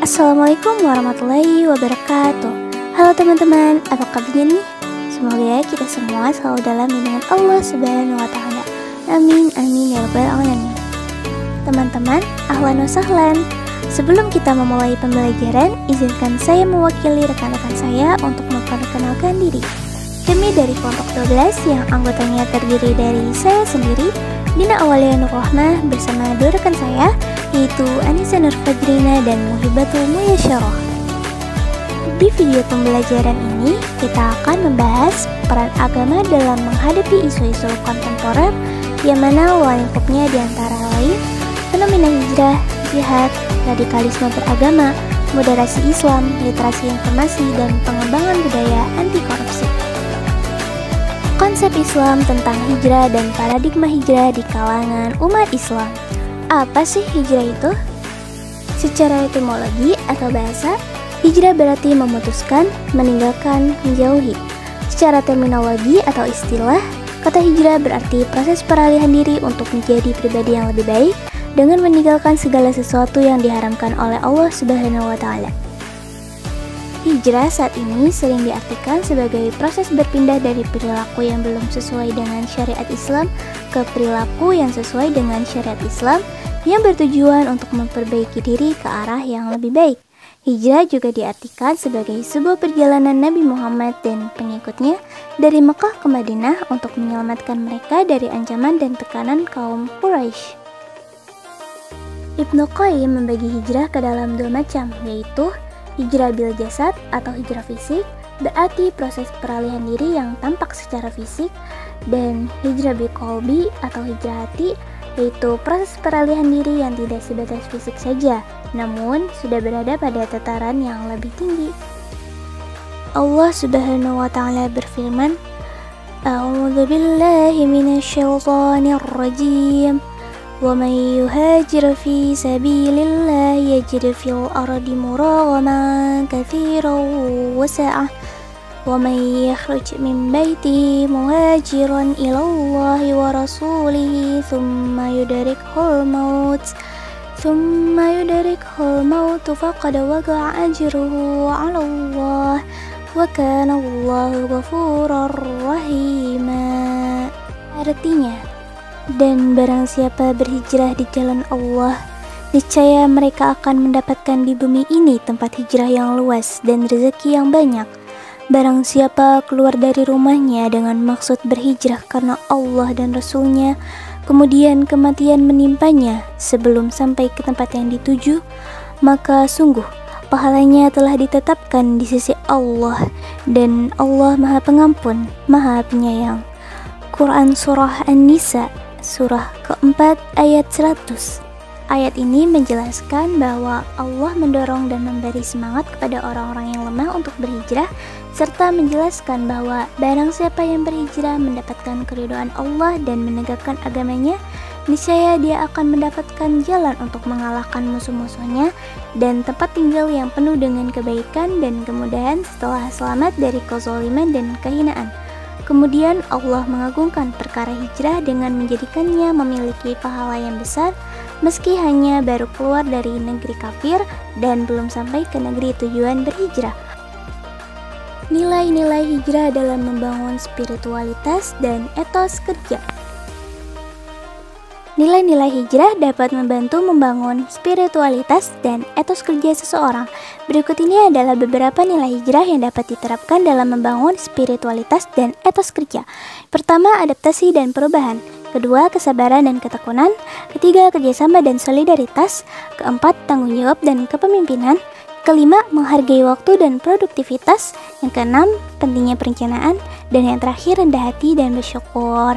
Assalamualaikum warahmatullahi wabarakatuh. Halo teman-teman, apa kabarnya nih? Semoga kita semua selalu dalam lindungan Allah Subhanahu wa Ta'ala. Amin, amin ya rabbal alamin. Teman-teman, ahlan wa sahlan. Sebelum kita memulai pembelajaran, izinkan saya mewakili rekan-rekan saya untuk memperkenalkan diri. Kami dari kelompok 12 yang anggotanya terdiri dari saya sendiri, Dina Awalia Nur Rahmah, bersama dua rekan saya, yaitu Anissa Nur Fajrina dan Muhibatul Muyasyarah. Di video pembelajaran ini, kita akan membahas peran agama dalam menghadapi isu-isu kontemporer, yang mana lingkupnya diantara lain fenomena hijrah, jihad, radikalisme beragama, moderasi Islam, literasi informasi, dan pengembangan budaya anti korupsi. Konsep Islam tentang hijrah dan paradigma hijrah di kalangan umat Islam. Apa sih hijrah itu? Secara etimologi atau bahasa, hijrah berarti memutuskan, meninggalkan, menjauhi. Secara terminologi atau istilah, kata hijrah berarti proses peralihan diri untuk menjadi pribadi yang lebih baik dengan meninggalkan segala sesuatu yang diharamkan oleh Allah Subhanahu wa Ta'ala. Hijrah saat ini sering diartikan sebagai proses berpindah dari perilaku yang belum sesuai dengan syariat Islam ke perilaku yang sesuai dengan syariat Islam yang bertujuan untuk memperbaiki diri ke arah yang lebih baik. Hijrah juga diartikan sebagai sebuah perjalanan Nabi Muhammad dan pengikutnya dari Mekah ke Madinah untuk menyelamatkan mereka dari ancaman dan tekanan kaum Quraisy. Ibnu Qayyim membagi hijrah ke dalam dua macam, yaitu hijrah bil jasad atau hijrah fisik, berarti proses peralihan diri yang tampak secara fisik, dan hijrah bil qalbi atau hijrah hati, yaitu proses peralihan diri yang tidak sebatas fisik saja, namun sudah berada pada tataran yang lebih tinggi. Allah Subhanahu wa Ta'ala berfirman, A'udzu billahi minasyaitonir rajim. وَمَنْ يُهَاجِرْ فِي سَبِيلِ اللَّهِ يَجِدْ فِي الْأَرْضِ مُرَاغَمًا كَثِيرًا وَسَعَةً وَمَنْ يَخْرُجْ مِنْ بَيْتِهِ مُهَاجِرًا إِلَى اللَّهِ وَرَسُولِهِ ثُمَّ يُدْرِكْهُ الْمَوْتُ فَقَدْ وَقَعَ أَجْرُهُ عَلَى اللَّهِ وَكَانَ اللَّهُ غَفُورًا رَحِيمًا. Artinya, dan barang siapa berhijrah di jalan Allah, niscaya mereka akan mendapatkan di bumi ini tempat hijrah yang luas dan rezeki yang banyak. Barang siapa keluar dari rumahnya dengan maksud berhijrah karena Allah dan Rasul-Nya, kemudian kematian menimpanya sebelum sampai ke tempat yang dituju, maka sungguh pahalanya telah ditetapkan di sisi Allah, dan Allah Maha Pengampun, Maha Penyayang. Quran Surah An-Nisa Surah keempat ayat 100. Ayat ini menjelaskan bahwa Allah mendorong dan memberi semangat kepada orang-orang yang lemah untuk berhijrah, serta menjelaskan bahwa barang siapa yang berhijrah mendapatkan keridhaan Allah dan menegakkan agamanya, niscaya dia akan mendapatkan jalan untuk mengalahkan musuh-musuhnya dan tempat tinggal yang penuh dengan kebaikan dan kemudahan setelah selamat dari kezaliman dan kehinaan. Kemudian Allah mengagungkan perkara hijrah dengan menjadikannya memiliki pahala yang besar meski hanya baru keluar dari negeri kafir dan belum sampai ke negeri tujuan berhijrah. Nilai-nilai hijrah dalam membangun spiritualitas dan etos kerja. Nilai-nilai hijrah dapat membantu membangun spiritualitas dan etos kerja seseorang. Berikut ini adalah beberapa nilai hijrah yang dapat diterapkan dalam membangun spiritualitas dan etos kerja. Pertama, adaptasi dan perubahan. Kedua, kesabaran dan ketekunan. Ketiga, kerjasama dan solidaritas. Keempat, tanggung jawab dan kepemimpinan. Kelima, menghargai waktu dan produktivitas. Yang keenam, pentingnya perencanaan. Dan yang terakhir, rendah hati dan bersyukur.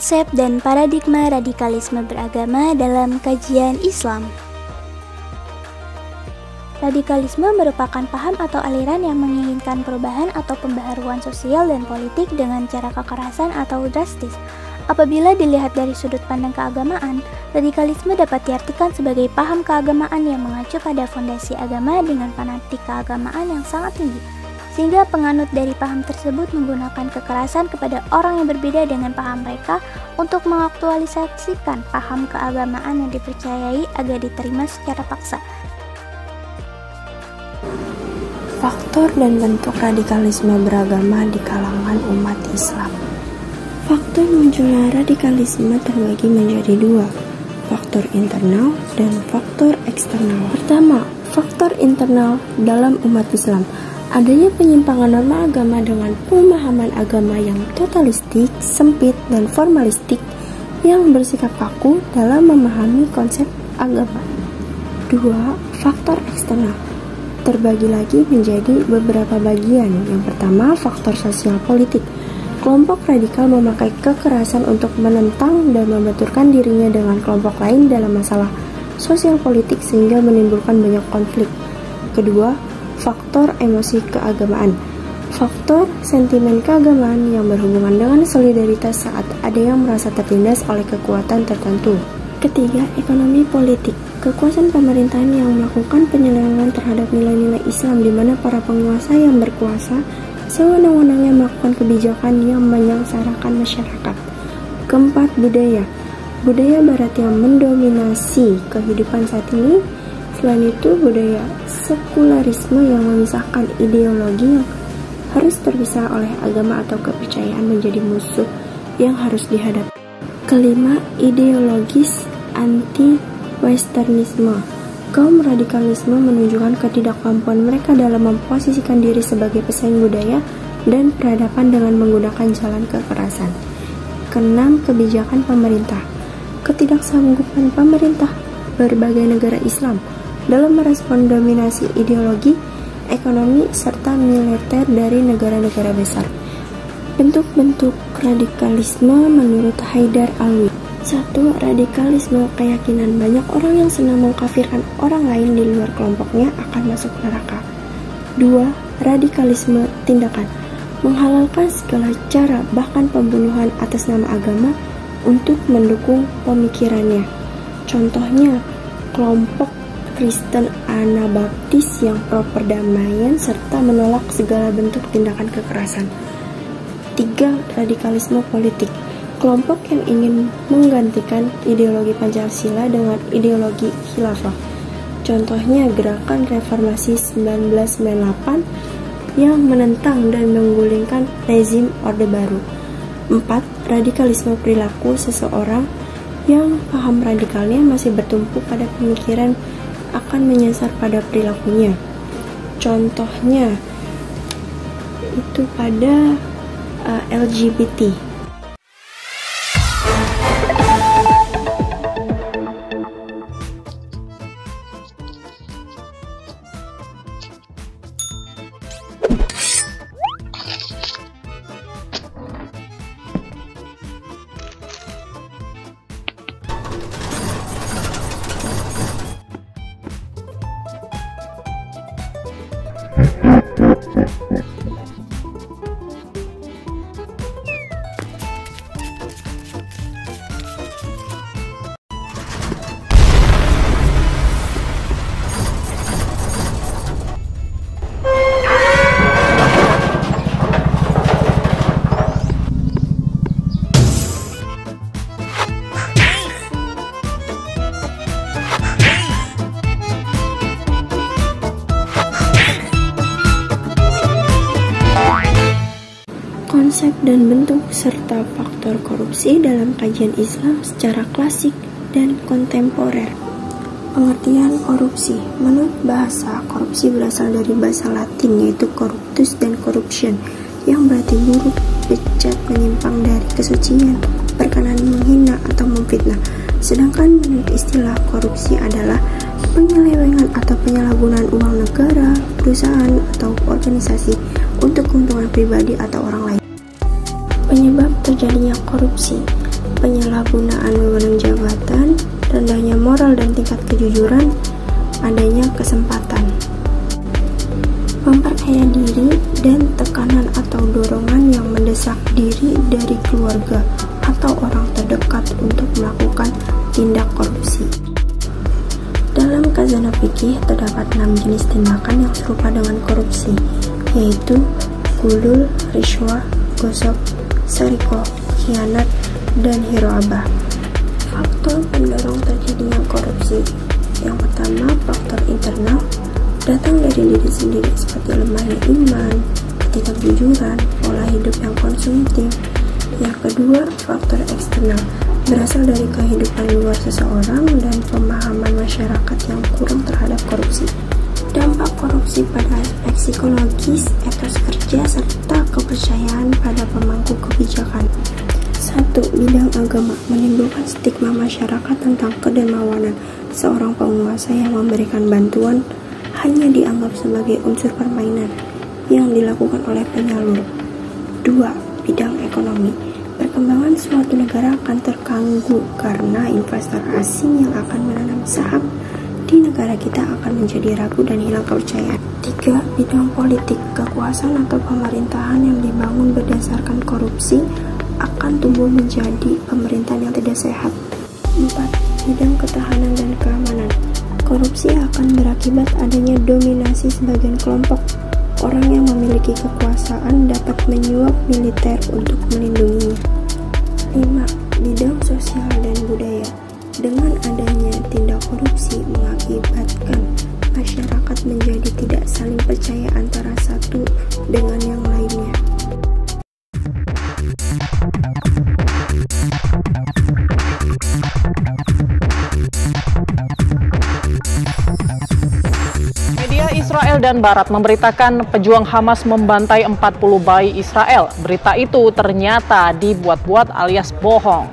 konsep dan paradigma radikalisme beragama dalam kajian Islam. Radikalisme merupakan paham atau aliran yang menginginkan perubahan atau pembaharuan sosial dan politik dengan cara kekerasan atau drastis. Apabila dilihat dari sudut pandang keagamaan, radikalisme dapat diartikan sebagai paham keagamaan yang mengacu pada fondasi agama dengan fanatik keagamaan yang sangat tinggi, sehingga penganut dari paham tersebut menggunakan kekerasan kepada orang yang berbeda dengan paham mereka untuk mengaktualisasikan paham keagamaan yang dipercayai agar diterima secara paksa. Faktor dan bentuk radikalisme beragama di kalangan umat Islam. Faktor munculnya radikalisme terbagi menjadi dua, faktor internal dan faktor eksternal. Pertama, faktor internal dalam umat Islam. Adanya penyimpangan norma agama dengan pemahaman agama yang totalistik, sempit, dan formalistik yang bersikap kaku dalam memahami konsep agama. Dua, faktor eksternal terbagi lagi menjadi beberapa bagian. Yang pertama, faktor sosial politik. Kelompok radikal memakai kekerasan untuk menentang dan membenturkan dirinya dengan kelompok lain dalam masalah sosial politik sehingga menimbulkan banyak konflik. Kedua, faktor emosi keagamaan. Faktor sentimen keagamaan yang berhubungan dengan solidaritas saat ada yang merasa tertindas oleh kekuatan tertentu. Ketiga, ekonomi politik. Kekuasaan pemerintahan yang melakukan penyelewengan terhadap nilai-nilai Islam di mana para penguasa yang berkuasa sewenang-wenangnya melakukan kebijakan yang menyengsarakan masyarakat. Keempat, budaya. Budaya barat yang mendominasi kehidupan saat ini. Selain itu, budaya sekularisme yang memisahkan ideologi yang harus terpisah oleh agama atau kepercayaan menjadi musuh yang harus dihadapi. Kelima, ideologis anti-westernisme. Kaum radikalisme menunjukkan ketidakmampuan mereka dalam memposisikan diri sebagai pesaing budaya dan peradaban dengan menggunakan jalan kekerasan. Keenam, kebijakan pemerintah. Ketidaksanggupan pemerintah berbagai negara Islam dalam merespon dominasi ideologi, ekonomi, serta militer dari negara-negara besar. Bentuk-bentuk radikalisme menurut Haidar Alwi. 1. Radikalisme keyakinan. Banyak orang yang senang mengkafirkan orang lain di luar kelompoknya akan masuk neraka. 2. Radikalisme tindakan. Menghalalkan segala cara, bahkan pembunuhan atas nama agama untuk mendukung pemikirannya. Contohnya, kelompok Kristen Anabaptis yang pro perdamaian serta menolak segala bentuk tindakan kekerasan. 3. Radikalisme politik. Kelompok yang ingin menggantikan ideologi Pancasila dengan ideologi khilafah. Contohnya gerakan reformasi 1998 yang menentang dan menggulingkan rezim Orde Baru. 4. Radikalisme perilaku seseorang yang paham radikalnya masih bertumpu pada pemikiran akan menyasar pada perilakunya. Contohnya itu pada LGBT. Konsep dan bentuk serta faktor korupsi dalam kajian Islam secara klasik dan kontemporer. Pengertian korupsi. Menurut bahasa, korupsi berasal dari bahasa Latin yaitu corruptus dan corruption yang berarti buruk, bejat, menyimpang dari kesucian, berkenan menghina atau memfitnah. Sedangkan menurut istilah korupsi adalah penyelewengan atau penyalahgunaan uang negara, perusahaan, atau organisasi untuk keuntungan pribadi atau orang lain. Penyebab terjadinya korupsi. penyalahgunaan wewenang jabatan, rendahnya moral dan tingkat kejujuran, adanya kesempatan, memperkaya diri, dan tekanan atau dorongan yang mendesak diri dari keluarga atau orang terdekat untuk melakukan tindak korupsi. Dalam Khazanah Fikih terdapat 6 jenis tindakan yang serupa dengan korupsi, yaitu gulul, rishwah, gosok, sarikoh, khianat, dan hiroabah. Faktor pendorong terjadinya korupsi. Yang pertama, faktor internal, datang dari diri sendiri seperti lemahnya iman, ketidakjujuran, pola hidup yang konsumtif. Yang kedua, faktor eksternal, berasal dari kehidupan luar seseorang dan pemahaman masyarakat yang kurang terhadap korupsi. Dampak korupsi pada aspek psikologis, etos kerja, serta kepercayaan pada pemangku kebijakan. 1. Bidang agama, menimbulkan stigma masyarakat tentang kedermawanan. Seorang penguasa yang memberikan bantuan hanya dianggap sebagai unsur permainan yang dilakukan oleh penyalur. 2. Bidang ekonomi, perkembangan suatu negara akan terganggu karena investor asing yang akan menanam saham di negara kita akan menjadi ragu dan hilang kepercayaan. 3. Bidang politik, kekuasaan atau pemerintahan yang dibangun berdasarkan korupsi akan tumbuh menjadi pemerintahan yang tidak sehat. 4. Bidang ketahanan dan keamanan, korupsi akan berakibat adanya dominasi sebagian kelompok. Orang yang memiliki kekuasaan dapat menyuap militer untuk melindunginya. 5. Bidang sosial dan budaya, dengan adanya tindak korupsi mengakibatkan masyarakat menjadi tidak saling percaya antara satu dengan yang lainnya. Israel dan Barat memberitakan pejuang Hamas membantai 40 bayi Israel. Berita itu ternyata dibuat-buat alias bohong.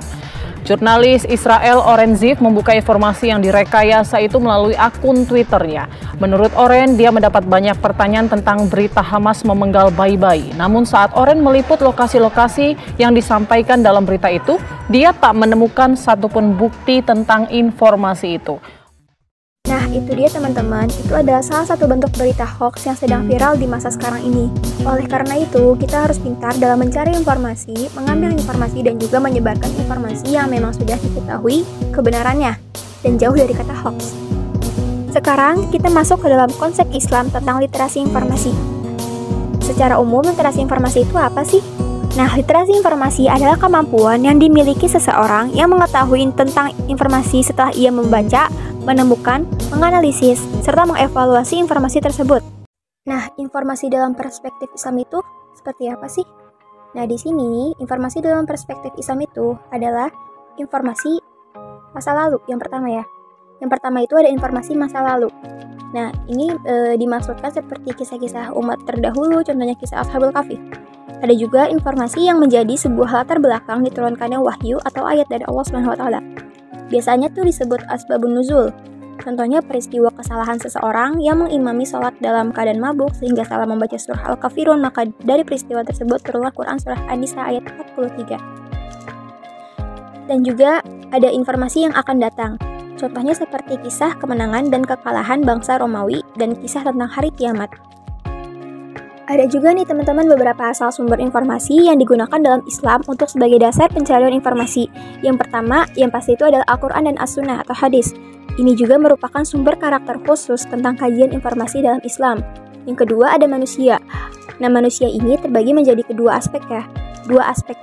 Jurnalis Israel Oren Ziv membuka informasi yang direkayasa itu melalui akun Twitternya. Menurut Oren, dia mendapat banyak pertanyaan tentang berita Hamas memenggal bayi-bayi. Namun saat Oren meliput lokasi-lokasi yang disampaikan dalam berita itu, dia tak menemukan satupun bukti tentang informasi itu. Nah, itu dia teman-teman, itu adalah salah satu bentuk berita hoax yang sedang viral di masa sekarang ini. Oleh karena itu, kita harus pintar dalam mencari informasi, mengambil informasi, dan juga menyebarkan informasi yang memang sudah diketahui kebenarannya, dan jauh dari kata hoax. Sekarang, kita masuk ke dalam konsep Islam tentang literasi informasi. Secara umum, literasi informasi itu apa sih? Nah, literasi informasi adalah kemampuan yang dimiliki seseorang yang mengetahui tentang informasi setelah ia membaca, menemukan, menganalisis, serta mengevaluasi informasi tersebut. Nah, informasi dalam perspektif Islam itu seperti apa sih? Nah, di sini, informasi dalam perspektif Islam itu adalah informasi masa lalu, yang pertama ya. Yang pertama itu ada informasi masa lalu. Nah, ini dimaksudkan seperti kisah-kisah umat terdahulu, contohnya kisah Ashabul Kahfi. Ada juga informasi yang menjadi sebuah latar belakang diturunkannya wahyu atau ayat dari Allah SWT. Biasanya tuh disebut asbabun nuzul. Contohnya peristiwa kesalahan seseorang yang mengimami sholat dalam keadaan mabuk sehingga salah membaca surah Al-Kafirun, maka dari peristiwa tersebut turunlah Quran surah An-Nisa ayat 43. Dan juga ada informasi yang akan datang. Contohnya seperti kisah kemenangan dan kekalahan bangsa Romawi dan kisah tentang hari kiamat. Ada juga nih teman-teman beberapa asal sumber informasi yang digunakan dalam Islam untuk sebagai dasar pencarian informasi. Yang pertama, yang pasti itu adalah Al-Quran dan As-Sunnah atau hadis. Ini juga merupakan sumber karakter khusus tentang kajian informasi dalam Islam. Yang kedua ada manusia. Nah, manusia ini terbagi menjadi kedua aspek ya. Dua aspek.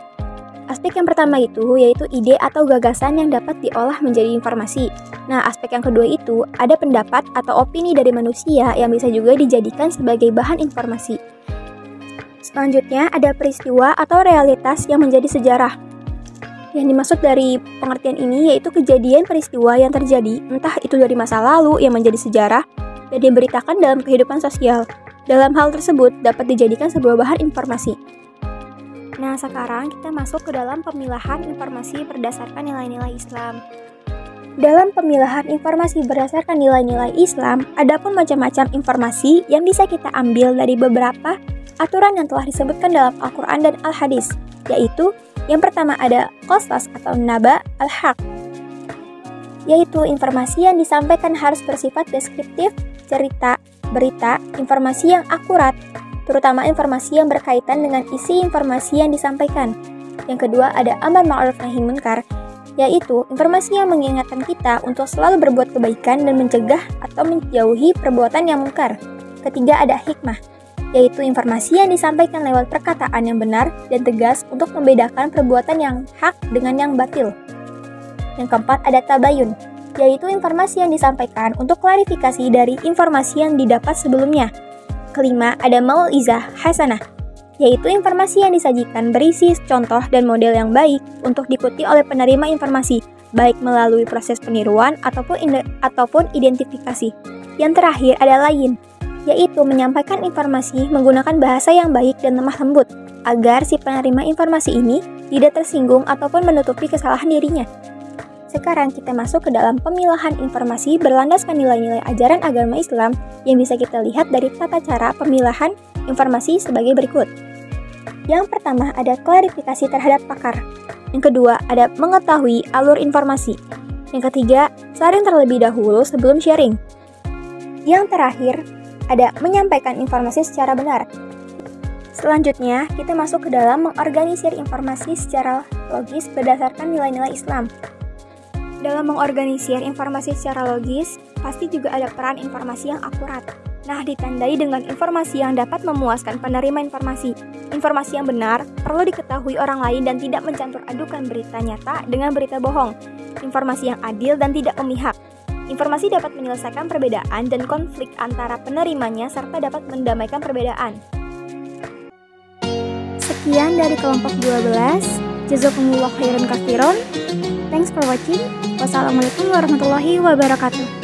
Aspek yang pertama itu yaitu ide atau gagasan yang dapat diolah menjadi informasi. Nah, aspek yang kedua itu ada pendapat atau opini dari manusia yang bisa juga dijadikan sebagai bahan informasi. Selanjutnya ada peristiwa atau realitas yang menjadi sejarah. Yang dimaksud dari pengertian ini yaitu kejadian peristiwa yang terjadi, entah itu dari masa lalu yang menjadi sejarah dan diberitakan dalam kehidupan sosial. Dalam hal tersebut dapat dijadikan sebuah bahan informasi. Nah, sekarang kita masuk ke dalam pemilahan informasi berdasarkan nilai-nilai Islam. Dalam pemilahan informasi berdasarkan nilai-nilai Islam, ada pun macam-macam informasi yang bisa kita ambil dari beberapa aturan yang telah disebutkan dalam Al-Quran dan Al-Hadis, yaitu Yang pertama ada qasas atau naba al-haq, yaitu informasi yang disampaikan harus bersifat deskriptif, cerita, berita, informasi yang akurat, terutama informasi yang berkaitan dengan isi informasi yang disampaikan. Yang kedua ada amar ma'ruf nahi munkar, yaitu informasi yang mengingatkan kita untuk selalu berbuat kebaikan dan mencegah atau menjauhi perbuatan yang mungkar. Ketiga ada hikmah, yaitu informasi yang disampaikan lewat perkataan yang benar dan tegas untuk membedakan perbuatan yang hak dengan yang batil. Yang keempat ada tabayun, yaitu informasi yang disampaikan untuk klarifikasi dari informasi yang didapat sebelumnya. Kelima ada mau'izah hasanah, yaitu informasi yang disajikan berisi contoh dan model yang baik untuk diikuti oleh penerima informasi, baik melalui proses peniruan ataupun identifikasi. Yang terakhir ada layin, yaitu menyampaikan informasi menggunakan bahasa yang baik dan lemah lembut, agar si penerima informasi ini tidak tersinggung ataupun menutupi kesalahan dirinya. Sekarang kita masuk ke dalam pemilahan informasi berlandaskan nilai-nilai ajaran agama Islam yang bisa kita lihat dari tata cara pemilahan informasi sebagai berikut. Yang pertama ada klarifikasi terhadap pakar. Yang kedua ada mengetahui alur informasi. Yang ketiga, saring terlebih dahulu sebelum sharing. Yang terakhir ada menyampaikan informasi secara benar. Selanjutnya, kita masuk ke dalam mengorganisir informasi secara logis berdasarkan nilai-nilai Islam. Dalam mengorganisir informasi secara logis, pasti juga ada peran informasi yang akurat. Nah, ditandai dengan informasi yang dapat memuaskan penerima informasi. Informasi yang benar perlu diketahui orang lain dan tidak mencampur adukan berita nyata dengan berita bohong. Informasi yang adil dan tidak memihak. Informasi dapat menyelesaikan perbedaan dan konflik antara penerimanya serta dapat mendamaikan perbedaan. Sekian dari kelompok 12. Jazakumullah khairan katsiran. Thanks for watching. Wassalamualaikum warahmatullahi wabarakatuh.